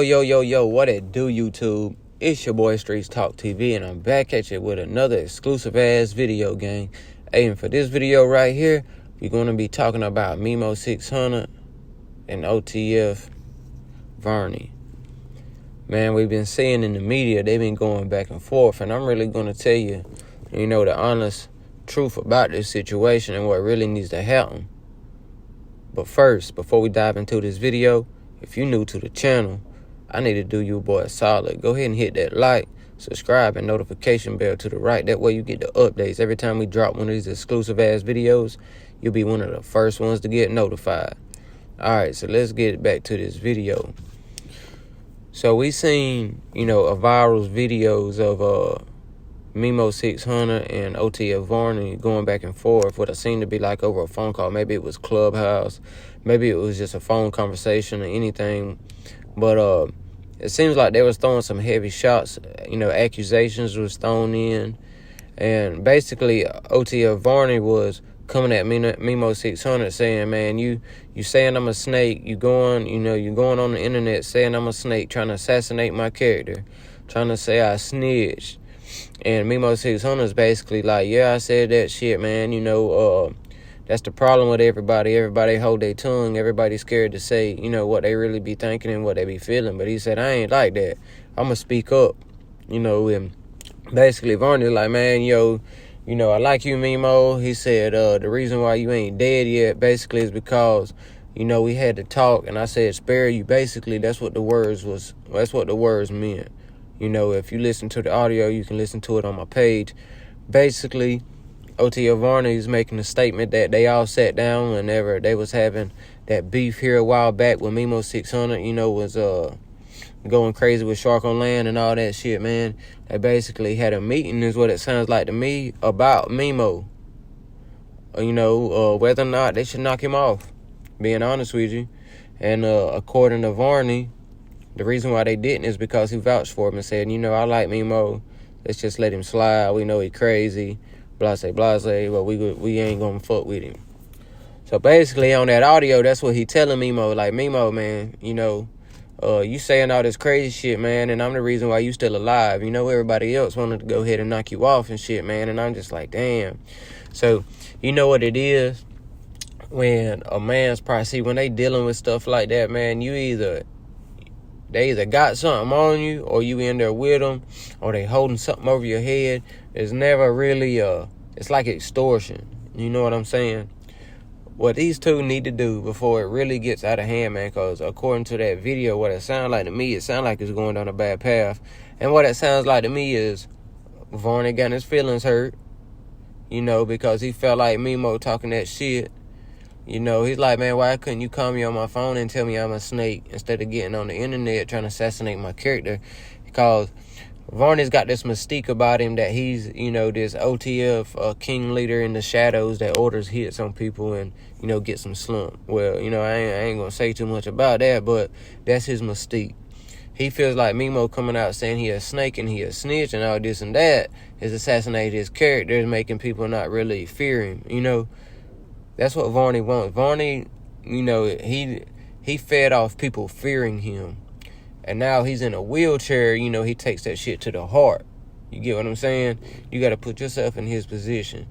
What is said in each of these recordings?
Yo, what it do, YouTube? It's your boy Streets Talk TV, and I'm back at you with another exclusive ass video gang. Hey, and for this video right here, we're going to be talking about Memo 600 and OTF Varney. Man, we've been seeing in the media, they've been going back and forth, and I'm really going to tell you, the honest truth about this situation and what really needs to happen. But first, before we dive into this video, if you're new to the channel, I need to do you boy a solid. Go ahead and hit that like, subscribe, and notification bell to the right. That way you get the updates. Every time we drop one of these exclusive ass videos, you'll be one of the first ones to get notified. Alright, so let's get back to this video. So we seen, a viral videos of Memo 600 and OTF Varney going back and forth. What it seemed to be like over a phone call. Maybe it was Clubhouse. Maybe it was just a phone conversation or anything. But it seems like they was throwing some heavy shots. Accusations was thrown in. And basically, OTF Varney was coming at Memo 600 saying, man, you saying I'm a snake. You going on the internet saying I'm a snake, trying to assassinate my character, trying to say I snitched. And Memo 600 is basically like, yeah, I said that shit, man. That's the problem with everybody. Everybody hold their tongue. Everybody's scared to say, what they really be thinking and what they be feeling. But he said, I ain't like that. I'm going to speak up. And basically Varney like, man, I like you, Memo. He said, the reason why you ain't dead yet basically is because, we had to talk. And I said, spare you. Basically, that's what the words meant. If you listen to the audio, you can listen to it on my page. Basically, OTF Varney is making a statement that they all sat down whenever they was having that beef here a while back when Memo 600, was going crazy with Shark on Land and all that shit, man. They basically had a meeting, is what it sounds like to me, about Memo. Whether or not they should knock him off, being honest with you. And according to Varney, the reason why they didn't is because he vouched for him and said, I like Memo. Let's just let him slide. We know he crazy. Blase, but we ain't gonna fuck with him. So basically on that audio, that's what he telling Memo. Like, Memo, man, you saying all this crazy shit, man, and I'm the reason why you still alive. Everybody else wanted to go ahead and knock you off and shit, man. And I'm just like, damn. So, you know what it is? When a man's probably, when they dealing with stuff like that, man, they either got something on you, or you in there with them, or they holding something over your head. It's never really, it's like extortion. You know what I'm saying? What these two need to do before it really gets out of hand, man, because according to that video, what it sounds like to me, it sounds like it's going down a bad path. And what it sounds like to me is Varney got his feelings hurt, because he felt like Memo talking that shit. He's like, man, why couldn't you call me on my phone and tell me I'm a snake instead of getting on the internet trying to assassinate my character? Because Varney's got this mystique about him that he's, this OTF king leader in the shadows that orders hits on people and, gets them slumped. Well, I ain't going to say too much about that, but that's his mystique. He feels like Memo coming out saying he a snake and he a snitch and all this and that is assassinating his character and making people not really fear him, That's what Varney wants. Varney, he fed off people fearing him. And now he's in a wheelchair, he takes that shit to the heart. You get what I'm saying? You got to put yourself in his position.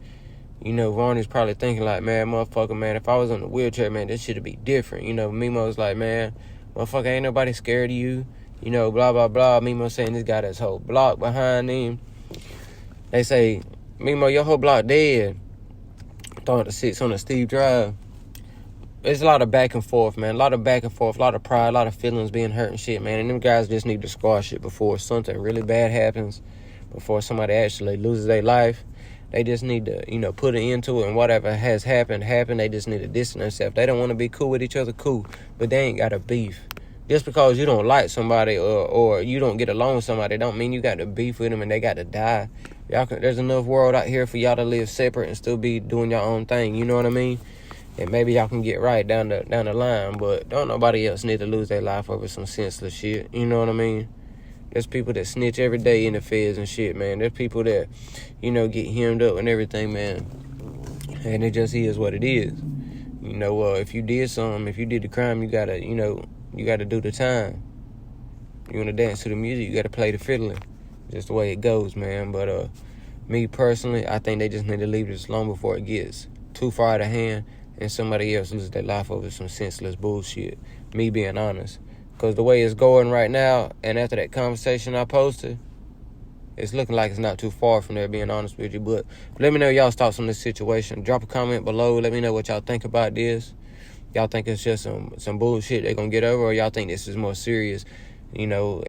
Varney's probably thinking like, man, motherfucker, man, if I was on the wheelchair, man, this shit'd be different. Memo's like, man, motherfucker, ain't nobody scared of you. Blah, blah, blah. Memo saying this got his whole block behind him. They say, Memo, your whole block dead. Throwing the 6 on the Steve Drive. There's a lot of back and forth, man. A lot of back and forth, a lot of pride, a lot of feelings being hurt and shit, man. And them guys just need to squash it before something really bad happens, before somebody actually loses their life. They just need to, put an end to it. And whatever has happened. They just need to distance themselves. They don't want to be cool with each other, cool. But they ain't got a beef. Just because you don't like somebody or you don't get along with somebody don't mean you got to beef with them and they got to die. There's enough world out here for y'all to live separate and still be doing your own thing. You know what I mean? And maybe y'all can get right down the line. But don't nobody else need to lose their life over some senseless shit. You know what I mean? There's people that snitch every day in the feds and shit, man. There's people that, get hemmed up and everything, man. And it just is what it is. If you did something, if you did the crime, you gotta do the time. You want to dance to the music, you got to play the fiddling. Just the way it goes, man. But me personally, I think they just need to leave this alone before it gets too far out of hand and somebody else loses their life over some senseless bullshit. Me being honest. Because the way it's going right now, and after that conversation I posted, it's looking like it's not too far from there, being honest with you. But let me know y'all's thoughts on this situation. Drop a comment below. Let me know what y'all think about this. Y'all think it's just some bullshit they're going to get over, or y'all think this is more serious, you know,